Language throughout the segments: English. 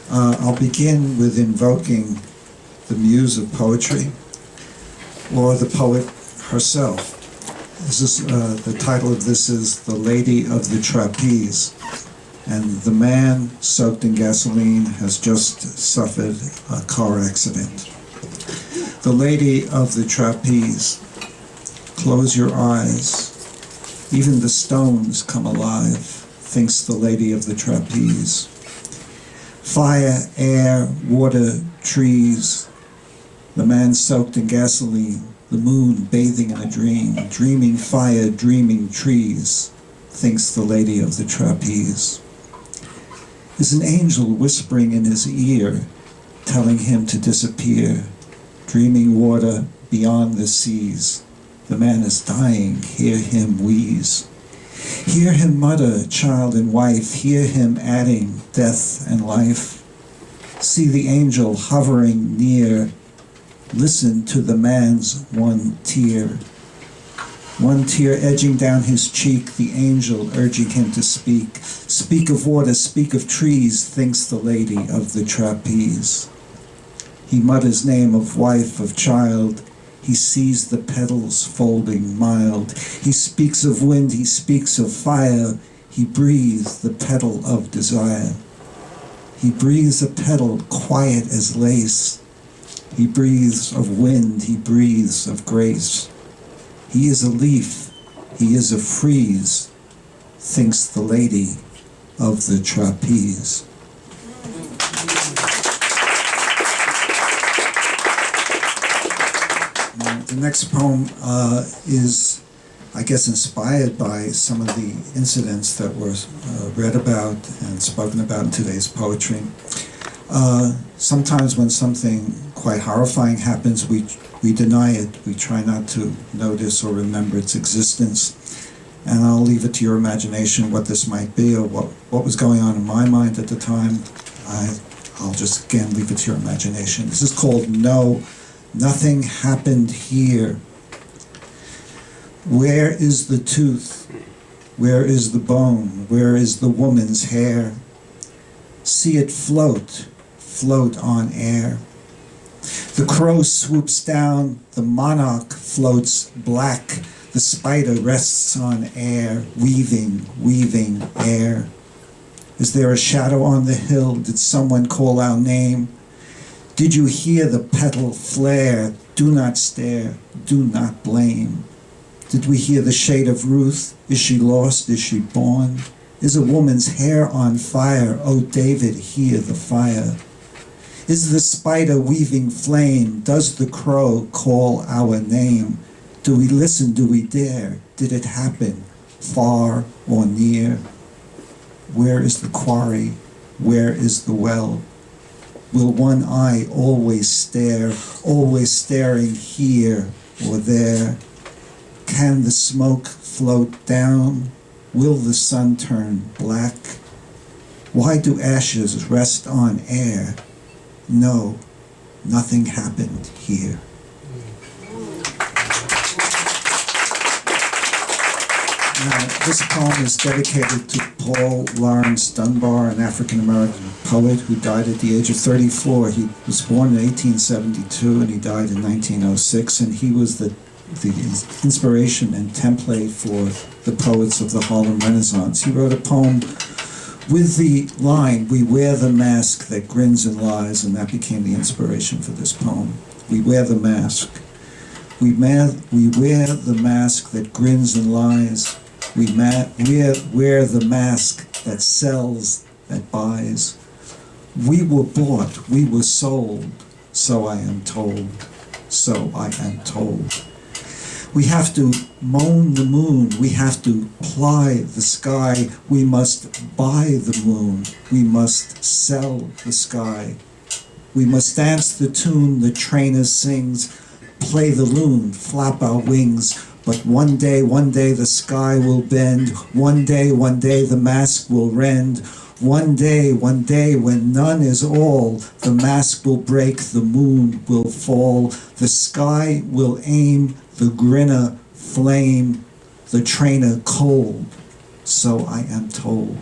I'll begin with invoking the muse of poetry, or the poet herself. This is, the title of this is The Lady of the Trapeze, and the man soaked in gasoline has just suffered a car accident. The Lady of the Trapeze, close your eyes, even the stones come alive, thinks the Lady of the Trapeze. Fire, air, water, trees, the man soaked in gasoline, the moon bathing in a dream, dreaming fire, dreaming trees, thinks the Lady of the Trapeze. Is an angel whispering in his ear, telling him to disappear, dreaming water beyond the seas. The man is dying, hear him wheeze. Hear him mutter, child and wife, hear him adding death and life. See the angel hovering near, listen to the man's one tear edging down his cheek, the angel urging him to speak. Speak of water, speak of trees, thinks the Lady of the Trapeze. He mutters name of wife, of child. He sees the petals folding mild. He speaks of wind, he speaks of fire. He breathes the petal of desire. He breathes a petal quiet as lace. He breathes of wind, he breathes of grace. He is a leaf, he is a frieze, thinks the Lady of the Trapeze. The next poem is, I guess, inspired by some of the incidents that were read about and spoken about in today's poetry. Sometimes when something quite horrifying happens, we deny it. We try not to notice or remember its existence. And I'll leave it to your imagination what this might be, or what was going on in my mind at the time. I'll just, again, leave it to your imagination. This is called No, Nothing Happened Here. Where is the tooth? Where is the bone? Where is the woman's hair? See it float, float on air. The crow swoops down, the monarch floats black, the spider rests on air, weaving, weaving air. Is there a shadow on the hill? Did someone call our name? Did you hear the petal flare? Do not stare, do not blame. Did we hear the shade of Ruth? Is she lost? Is she born? Is a woman's hair on fire? Oh, David, hear the fire. Is the spider weaving flame? Does the crow call our name? Do we listen? Do we dare? Did it happen, far or near? Where is the quarry? Where is the well? Will one eye always stare, always staring here or there? Can the smoke float down? Will the sun turn black? Why do ashes rest on air? No, nothing happened here. Now, this poem is dedicated to Paul Laurence Dunbar, an African-American poet who died at the age of 34. He was born in 1872 and he died in 1906, and he was the inspiration and template for the poets of the Harlem Renaissance. He wrote a poem with the line, "We wear the mask that grins and lies," and that became the inspiration for this poem. We wear the mask. We wear the mask that grins and lies. We wear the mask that sells, that buys. We were bought, we were sold, so I am told, so I am told. We have to moan the moon, we have to ply the sky, we must buy the moon, we must sell the sky. We must dance the tune the trainer sings, play the loon, flap our wings, but one day the sky will bend, one day the mask will rend, one day when none is all, the mask will break, the moon will fall, the sky will aim, the grinner flame, the trainer cold. So I am told,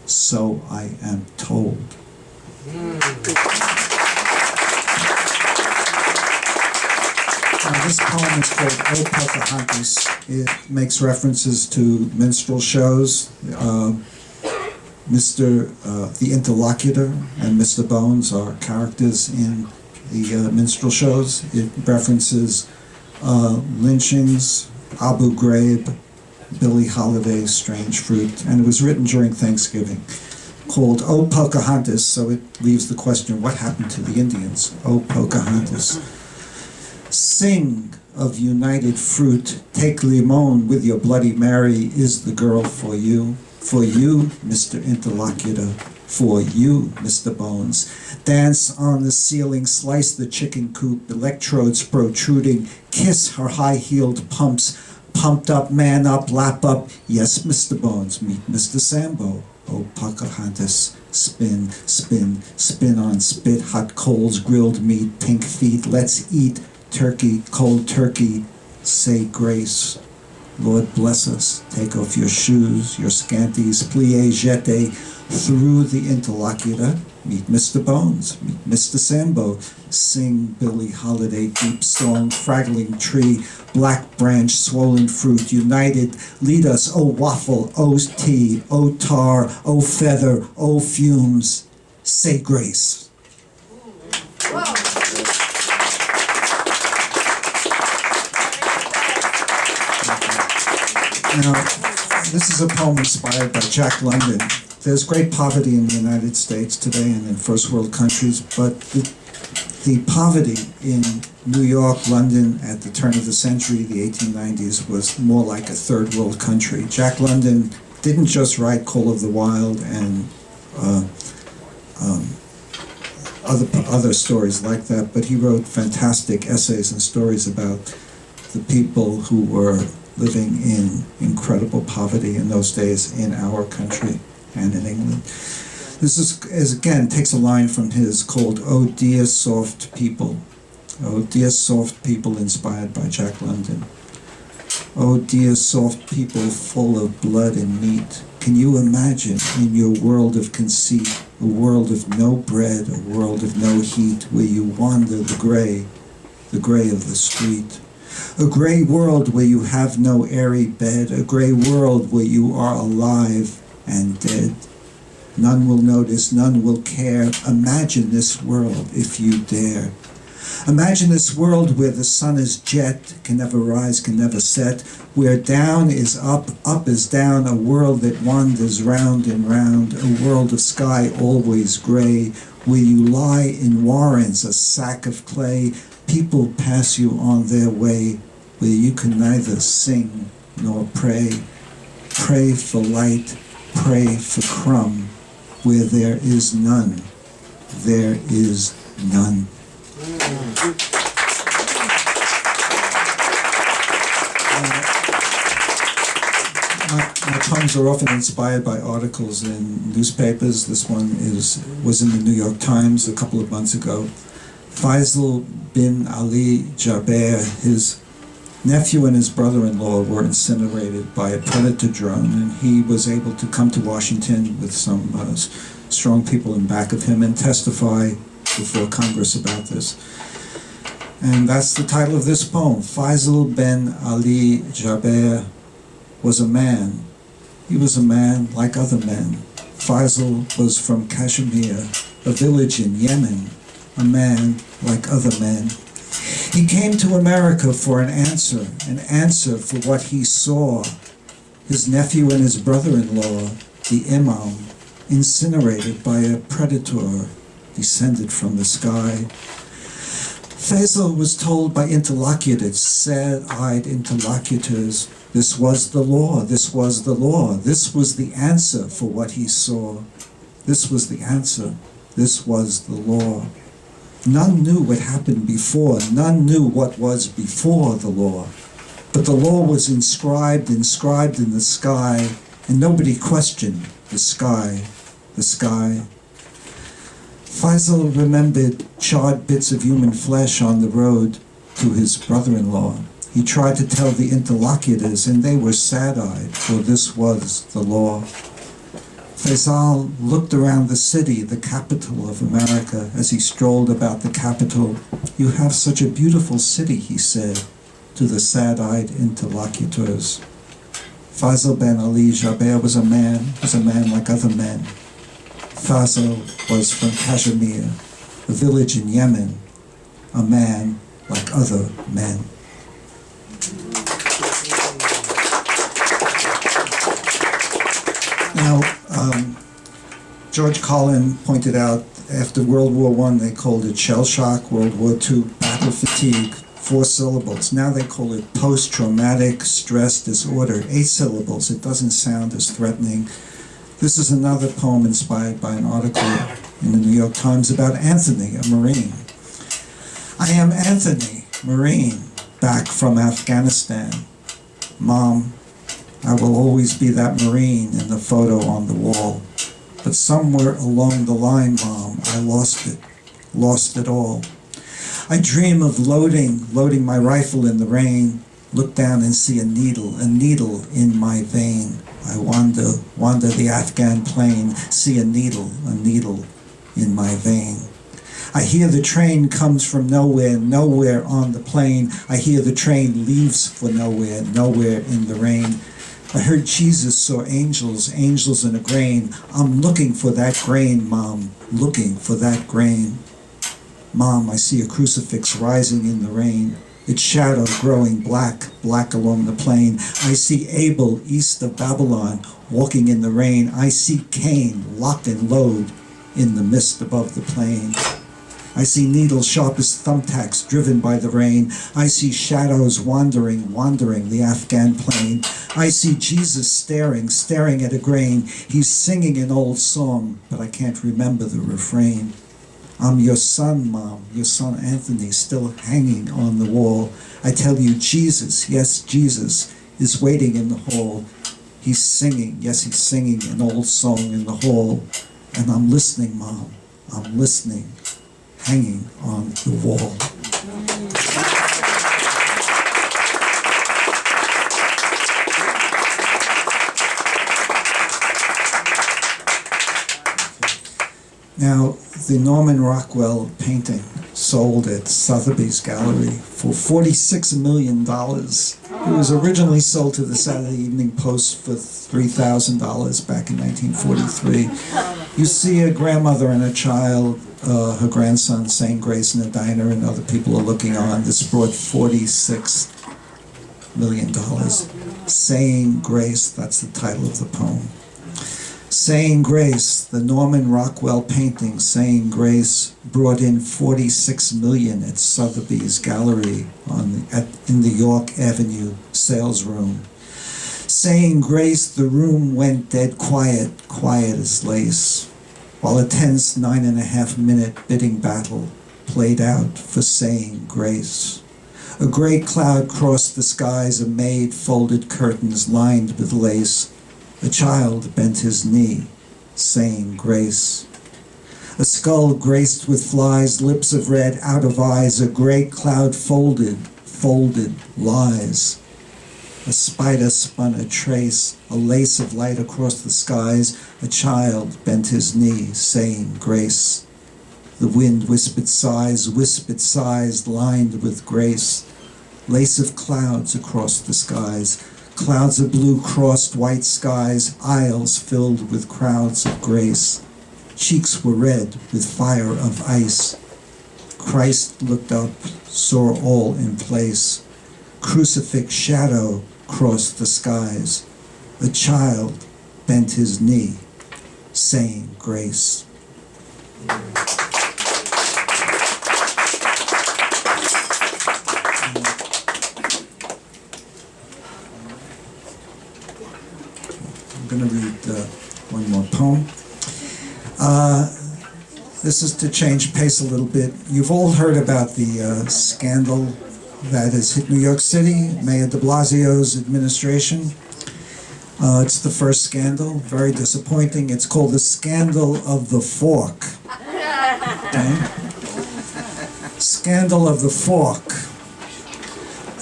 so I am told. This poem is called O Pocahontas. It makes references to minstrel shows. The interlocutor and Mr. Bones are characters in the minstrel shows. It references lynchings, Abu Ghraib, Billie Holiday's Strange Fruit, and it was written during Thanksgiving, called O Pocahontas, so it leaves the question, what happened to the Indians? O Pocahontas. Sing of united fruit, take limon with your Bloody Mary, is the girl for you, Mr. Interlocutor, for you, Mr. Bones. Dance on the ceiling, slice the chicken coop, electrodes protruding, kiss her high-heeled pumps, pumped up, man up, lap up, yes, Mr. Bones, meet Mr. Sambo. Oh, Pocahontas, spin, spin, spin on spit, hot coals, grilled meat, pink feet, let's eat, turkey, cold turkey, say grace. Lord bless us, take off your shoes, your scanties, plie jete, through the interlocutor, meet Mr. Bones, meet Mr. Sambo, sing Billie Holiday, deep song, fraggling tree, black branch, swollen fruit, united, lead us, O waffle, O tea, O tar, O feather, O fumes, say grace. Now, this is a poem inspired by Jack London. There's great poverty in the United States today and in first world countries, but the poverty in New York, London at the turn of the century, the 1890s, was more like a third world country. Jack London didn't just write Call of the Wild and other stories like that, but he wrote fantastic essays and stories about the people who were living in incredible poverty in those days in our country and in England. This is again, takes a line from his called Oh Dear Soft People. Oh dear soft people, inspired by Jack London. Oh dear soft people full of blood and meat, can you imagine in your world of conceit, a world of no bread, a world of no heat, where you wander the gray of the street? A gray world where you have no airy bed, a gray world where you are alive and dead. None will notice, none will care. Imagine this world if you dare. Imagine this world where the sun is jet, can never rise, can never set, where down is up, up is down, a world that wanders round and round, a world of sky always gray, where you lie in warrens, a sack of clay, people pass you on their way, where you can neither sing nor pray. Pray for light, pray for crumb, where there is none, there is none. My poems are often inspired by articles in newspapers. This one was in the New York Times a couple of months ago. Faisal bin Ali Jaber, his nephew and his brother-in-law were incinerated by a Predator drone, and he was able to come to Washington with some strong people in back of him and testify before Congress about this. And that's the title of this poem. Faisal bin Ali Jaber was a man. He was a man like other men. Faisal was from Kashmir, a village in Yemen, a man like other men. He came to America for an answer for what he saw. His nephew and his brother-in-law, the imam, incinerated by a predator descended from the sky. Faisal was told by interlocutors, sad-eyed interlocutors, this was the law, this was the law, this was the answer for what he saw. This was the answer, this was the law. None knew what happened before, none knew what was before the law. But the law was inscribed in the sky, and nobody questioned the sky, the sky. Faisal remembered charred bits of human flesh on the road to his brother-in-law. He tried to tell the interlocutors, and they were sad-eyed, for this was the law. Faisal looked around the city, the capital of America, as he strolled about the capital. You have such a beautiful city, he said. to the sad-eyed interlocutors. Fazl ben Ali Jaber was a man like other men. Fazl was from Kashmir, a village in Yemen, a man like other men. Now, George Carlin pointed out after World War I they called it shell shock, World War II battle fatigue, 4 syllables. Now they call it post-traumatic stress disorder, 8 syllables. It doesn't sound as threatening. This is another poem inspired by an article in the New York Times about Anthony, a Marine. I am Anthony, Marine, back from Afghanistan. Mom, I will always be that Marine in the photo on the wall. But somewhere along the line, Mom, I lost it all. I dream of loading my rifle in the rain, look down and see a needle in my vein. I wander the Afghan plain, see a needle in my vein. I hear the train comes from nowhere on the plain. I hear the train leaves for nowhere in the rain. I heard Jesus saw angels in a grain. I'm looking for that grain, Mom, looking for that grain. Mom, I see a crucifix rising in the rain, its shadow growing black along the plain. I see Abel east of Babylon walking in the rain. I see Cain locked and load in the mist above the plain. I see needles sharp as thumbtacks driven by the rain. I see shadows wandering the Afghan plain. I see Jesus staring at a grain. He's singing an old song, but I can't remember the refrain. I'm your son, Mom, your son Anthony, still hanging on the wall. I tell you, Jesus, yes, Jesus, is waiting in the hall. He's singing an old song in the hall. And I'm listening, Mom, I'm listening, hanging on the wall. Now, the Norman Rockwell painting sold at Sotheby's Gallery for $46 million. It was originally sold to the Saturday Evening Post for $3,000 back in 1943. You see a grandmother and a child, her grandson saying grace in a diner, and other people are looking on. This brought $46 million. Saying Grace, that's the title of the poem. Saying Grace, the Norman Rockwell painting, Saying Grace, brought in $46 million at Sotheby's Gallery in the York Avenue sales room. Saying Grace, the room went dead quiet as lace, while a tense 9.5-minute bidding battle played out for Saying Grace. A gray cloud crossed the skies, a maid folded curtains lined with lace. A child bent his knee, saying grace. A skull graced with flies, lips of red, out of eyes, a gray cloud folded lies. A spider spun a trace, a lace of light across the skies. A child bent his knee, saying grace. The wind whispered sighs, lined with grace. Lace of clouds across the skies. Clouds of blue crossed white skies, aisles filled with crowds of grace. Cheeks were red with fire of ice. Christ looked up, saw all in place. Crucifix shadow crossed the skies. A child bent his knee, saying grace. I'm going to read one more poem. This is to change pace a little bit. You've all heard about the scandal that has hit New York City, Mayor de Blasio's administration. It's the first scandal, very disappointing. It's called the Scandal of the Fork. Okay? Scandal of the Fork.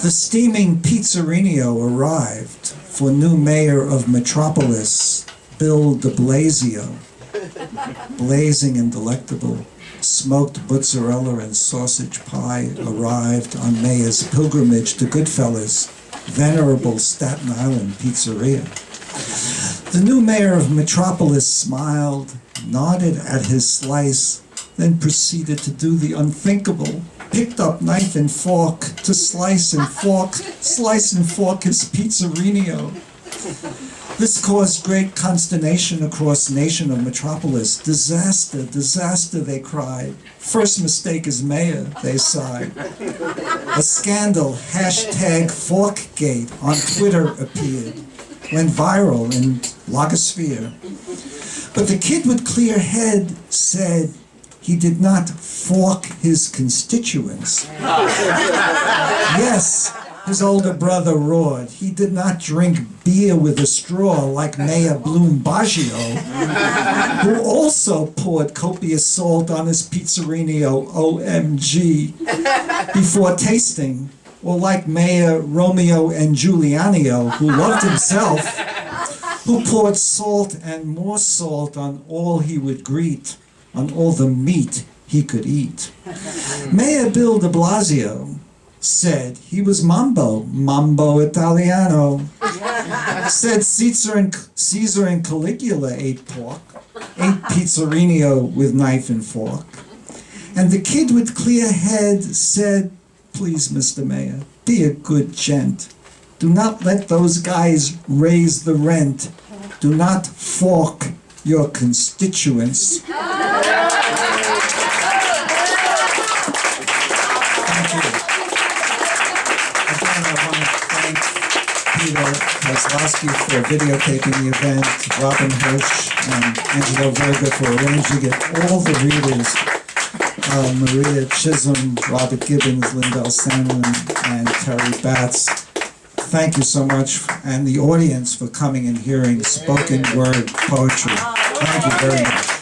The steaming pizzerino arrived for new mayor of Metropolis, Bill de Blasio. blazing and delectable, smoked mozzarella and sausage pie arrived on Maya's pilgrimage to Goodfellas, venerable Staten Island pizzeria. The new mayor of Metropolis smiled, nodded at his slice, then proceeded to do the unthinkable, picked up knife and fork to slice and fork his pizzerino. This caused great consternation across nation of Metropolis. Disaster, disaster, they cried. First mistake is mayor, they sighed. A scandal, #Forkgate, on Twitter appeared, went viral in Blogosphere. But the kid with clear head said he did not fork his constituents. Yes, his older brother roared. He did not drink beer with a straw like Mayor Bloom Baggio, who also poured copious salt on his pizzerino, OMG, before tasting, or like Mayor Romeo and Giuliano, who loved himself, who poured salt and more salt on all he would greet, on all the meat he could eat. Mayor Bill de Blasio said he was Mambo Italiano. Said Caesar and Caligula ate pork, ate pizzerino with knife and fork. And the kid with clear head said, please, Mr. Mayor, be a good gent. Do not let those guys raise the rent. Do not fork your constituents. Thank you. Again, I want to thank Ptr Kozlowski for videotaping the event, Robin Hirsch and Angelo Verga for arranging it, all the readers, Maria Chisolm, Robert Gibbons, LinDel Sandlin, and Terry Batts. Thank you so much, and the audience for coming and hearing spoken word poetry. Thank you very much.